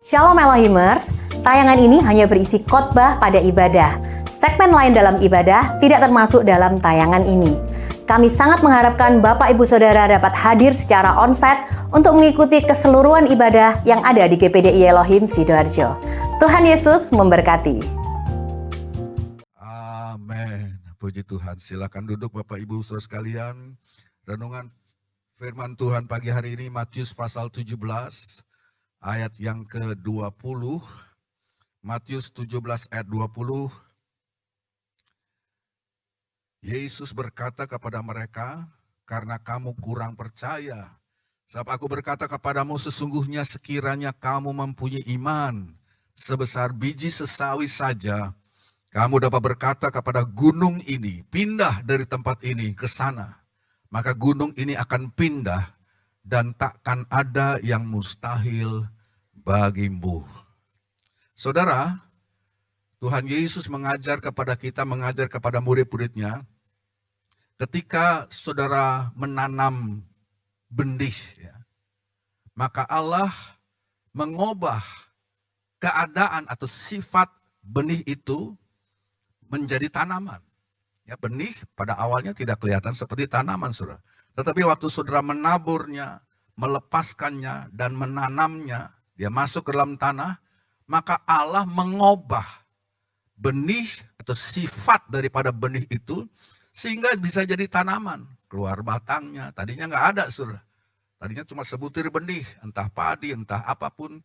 Shalom Elohimers, tayangan ini hanya berisi khotbah pada ibadah. Segmen lain dalam ibadah tidak termasuk dalam tayangan ini. Kami sangat mengharapkan Bapak Ibu Saudara dapat hadir secara onsite untuk mengikuti keseluruhan ibadah yang ada di GPDI Elohim Sidoarjo. Tuhan Yesus memberkati. Amin. Puji Tuhan. Silakan duduk Bapak Ibu Saudara sekalian. Renungan firman Tuhan pagi hari ini Matius pasal 17 ayat yang ke-20. Matius 17 ayat 20. Yesus berkata kepada mereka, karena kamu kurang percaya. Sebab aku berkata kepadamu, sesungguhnya sekiranya kamu mempunyai iman sebesar biji sesawi saja, kamu dapat berkata kepada gunung ini, pindah dari tempat ini ke sana. Maka gunung ini akan pindah dan takkan ada yang mustahil bagimu. Saudara, Tuhan Yesus mengajar kepada kita, mengajar kepada murid-muridnya, ketika saudara menanam benih, maka Allah mengubah keadaan atau sifat benih itu menjadi tanaman. Ya, benih pada awalnya tidak kelihatan seperti tanaman, saudara. Tetapi waktu saudara menaburnya, melepaskannya, dan menanamnya, dia masuk ke dalam tanah, maka Allah mengubah benih atau sifat daripada benih itu, sehingga bisa jadi tanaman. Keluar batangnya, tadinya nggak ada, saudara. Tadinya cuma sebutir benih, entah padi, entah apapun.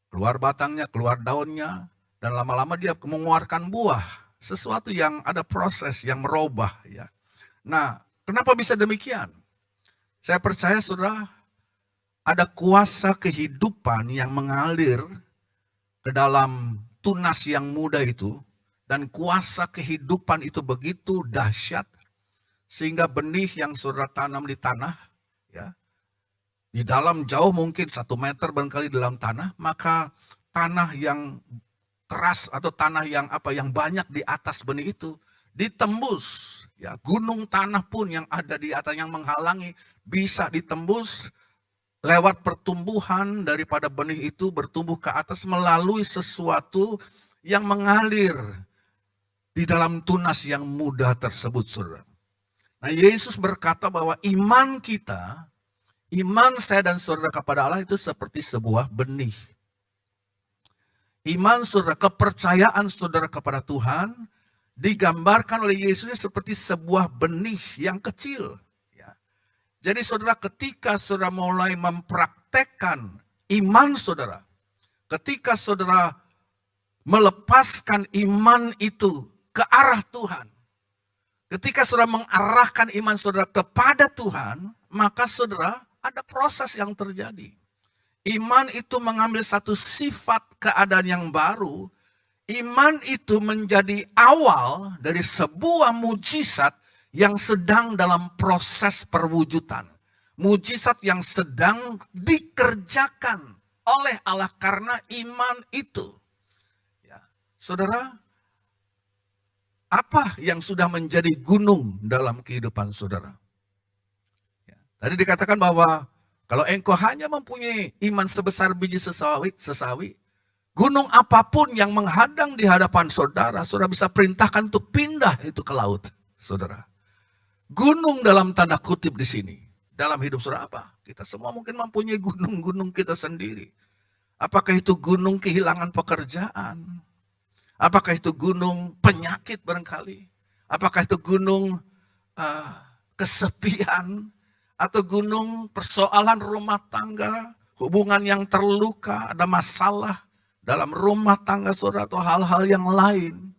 Keluar batangnya, keluar daunnya, dan lama-lama dia mengeluarkan buah. Sesuatu yang ada proses yang merubah. Ya. Nah, kenapa bisa demikian? Saya percaya saudara, ada kuasa kehidupan yang mengalir ke dalam tunas yang muda itu. Dan kuasa kehidupan itu begitu dahsyat. Sehingga benih yang saudara tanam di tanah, ya, di dalam jauh mungkin 1 meter barangkali dalam tanah, maka tanah yang keras atau tanah yang banyak di atas benih itu ditembus, ya, gunung tanah pun yang ada di atas yang menghalangi bisa ditembus lewat pertumbuhan daripada benih itu bertumbuh ke atas melalui sesuatu yang mengalir di dalam tunas yang muda tersebut, saudara. Nah, Yesus berkata bahwa iman kita, iman saya dan saudara kepada Allah itu seperti sebuah benih. Iman saudara, kepercayaan saudara kepada Tuhan digambarkan oleh Yesus seperti sebuah benih yang kecil. Ya. Jadi saudara, ketika saudara mulai mempraktekkan iman saudara, ketika saudara melepaskan iman itu ke arah Tuhan, ketika saudara mengarahkan iman saudara kepada Tuhan, maka saudara ada proses yang terjadi. Iman itu mengambil satu sifat keadaan yang baru. Iman itu menjadi awal dari sebuah mujizat yang sedang dalam proses perwujudan. Mujizat yang sedang dikerjakan oleh Allah karena iman itu. Ya. Saudara, apa yang sudah menjadi gunung dalam kehidupan saudara? Ya. Tadi dikatakan bahwa kalau engkau hanya mempunyai iman sebesar biji sesawi, gunung apapun yang menghadang di hadapan saudara, saudara bisa perintahkan untuk pindah itu ke laut, saudara. Gunung dalam tanda kutip di sini, dalam hidup saudara apa? Kita semua mungkin mempunyai gunung-gunung kita sendiri. Apakah itu gunung kehilangan pekerjaan? Apakah itu gunung penyakit barangkali? Apakah itu gunung kesepian? Atau gunung persoalan rumah tangga, hubungan yang terluka, ada masalah dalam rumah tangga saudara atau hal-hal yang lain.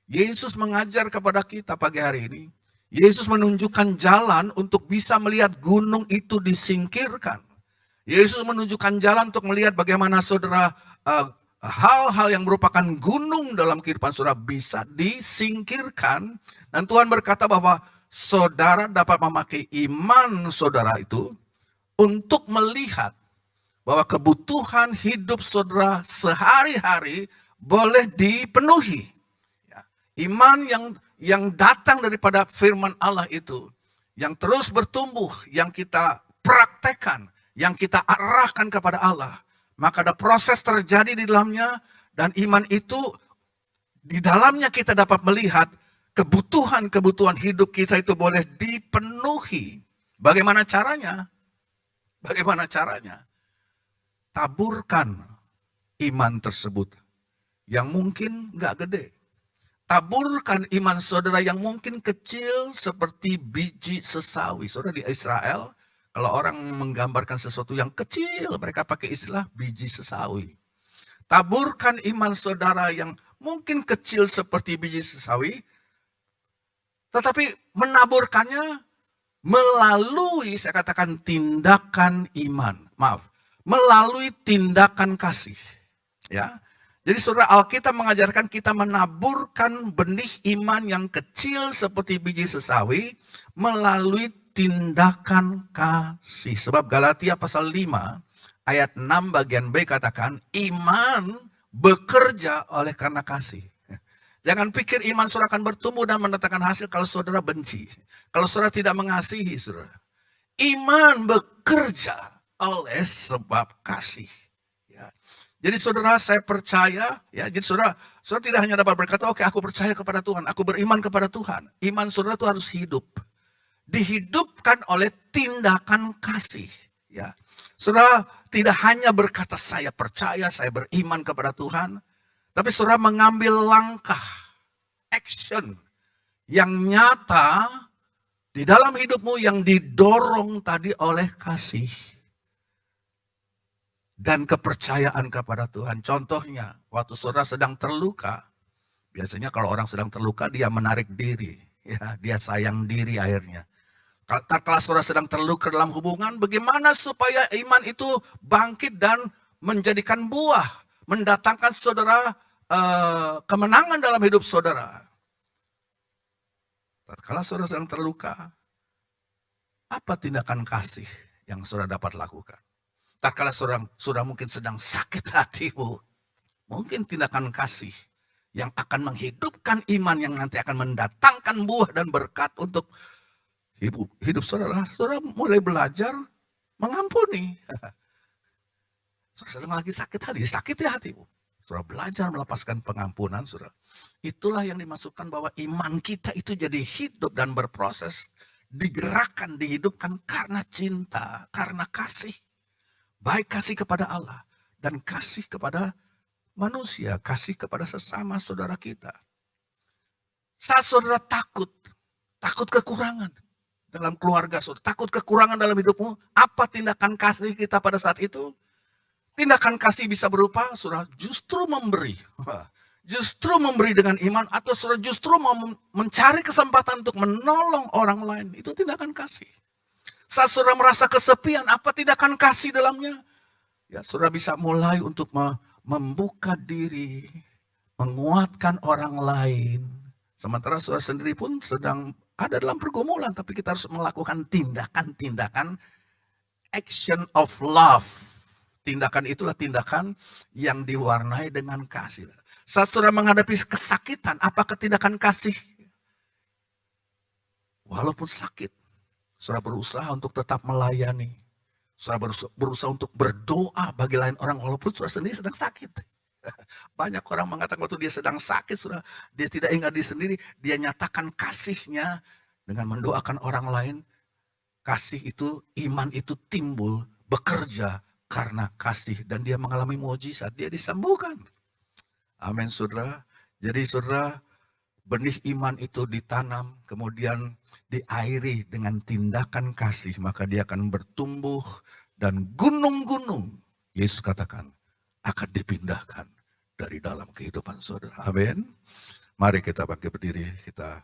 Yesus mengajar kepada kita pagi hari ini. Yesus menunjukkan jalan untuk bisa melihat gunung itu disingkirkan. Yesus menunjukkan jalan untuk melihat bagaimana saudara hal-hal yang merupakan gunung dalam kehidupan saudara bisa disingkirkan. Dan Tuhan berkata bahwa saudara dapat memakai iman saudara itu untuk melihat bahwa kebutuhan hidup saudara sehari-hari boleh dipenuhi. Ya. Iman yang datang daripada firman Allah itu, yang terus bertumbuh, yang kita praktekkan, yang kita arahkan kepada Allah, maka ada proses terjadi di dalamnya, dan iman itu di dalamnya kita dapat melihat kebutuhan-kebutuhan hidup kita itu boleh dipenuhi. Bagaimana caranya? Bagaimana caranya? Taburkan iman tersebut yang mungkin gak gede. Taburkan iman saudara yang mungkin kecil seperti biji sesawi. Saudara, di Israel, kalau orang menggambarkan sesuatu yang kecil, mereka pakai istilah biji sesawi. Taburkan iman saudara yang mungkin kecil seperti biji sesawi, tetapi menaburkannya melalui, saya katakan, tindakan iman. Maaf, melalui tindakan kasih. Ya. Jadi saudara, Alkitab mengajarkan kita menaburkan benih iman yang kecil seperti biji sesawi melalui tindakan kasih. Sebab Galatia pasal 5 ayat 6 bagian B katakan, iman bekerja oleh karena kasih. Jangan pikir iman saudara akan bertumbuh dan mendatangkan hasil kalau saudara benci. Kalau saudara tidak mengasihi saudara. Iman bekerja oleh sebab kasih. Jadi saudara, saya percaya, ya. Jadi saudara tidak hanya dapat berkata, oke, aku percaya kepada Tuhan, aku beriman kepada Tuhan. Iman saudara itu harus hidup, dihidupkan oleh tindakan kasih. Ya, saudara tidak hanya berkata saya percaya, saya beriman kepada Tuhan, tapi saudara mengambil langkah, action yang nyata di dalam hidupmu yang didorong tadi oleh kasih dan kepercayaan kepada Tuhan. Contohnya, waktu saudara sedang terluka, biasanya kalau orang sedang terluka, dia menarik diri. Ya, dia sayang diri akhirnya. Kalau saudara sedang terluka dalam hubungan, bagaimana supaya iman itu bangkit dan menjadikan buah, mendatangkan saudara kemenangan dalam hidup saudara. Kalau saudara sedang terluka, apa tindakan kasih yang saudara dapat lakukan? Tak kala saudara mungkin sedang sakit hatimu, mungkin tindakan kasih yang akan menghidupkan iman yang nanti akan mendatangkan buah dan berkat untuk hidup saudara. Saudara mulai belajar mengampuni. Saudara sedang lagi sakit hati, sakit hatimu. Saudara belajar melepaskan pengampunan, saudara. Itulah yang dimaksudkan bahwa iman kita itu jadi hidup dan berproses, digerakkan, dihidupkan karena cinta, karena kasih. Baik kasih kepada Allah dan kasih kepada manusia, kasih kepada sesama saudara kita. Saat saudara takut kekurangan dalam keluarga saudara, takut kekurangan dalam hidupmu, apa tindakan kasih kita pada saat itu? Tindakan kasih bisa berupa saudara justru memberi. Justru memberi dengan iman, atau saudara justru mau mencari kesempatan untuk menolong orang lain. Itu tindakan kasih. Saat saudara merasa kesepian, apa tindakan kasih dalamnya? Ya, saudara bisa mulai untuk membuka diri, menguatkan orang lain. Sementara saudara sendiri pun sedang ada dalam pergumulan, tapi kita harus melakukan tindakan-tindakan action of love. Tindakan itulah tindakan yang diwarnai dengan kasih. Saat saudara menghadapi kesakitan, apakah tindakan kasih? Walaupun sakit, saudara berusaha untuk tetap melayani. Saudara berusaha untuk berdoa bagi lain orang walaupun saudara sendiri sedang sakit. Banyak orang mengatakan waktu dia sedang sakit, saudara, dia tidak ingat diri sendiri. Dia nyatakan kasihnya dengan mendoakan orang lain. Kasih itu, iman itu timbul, bekerja karena kasih. Dan dia mengalami mukjizat, dia disembuhkan. Amin saudara. Jadi saudara, benih iman itu ditanam, kemudian diairi dengan tindakan kasih, maka dia akan bertumbuh dan gunung-gunung, Yesus katakan, akan dipindahkan dari dalam kehidupan saudara. Amin. Mari kita bangkit berdiri, kita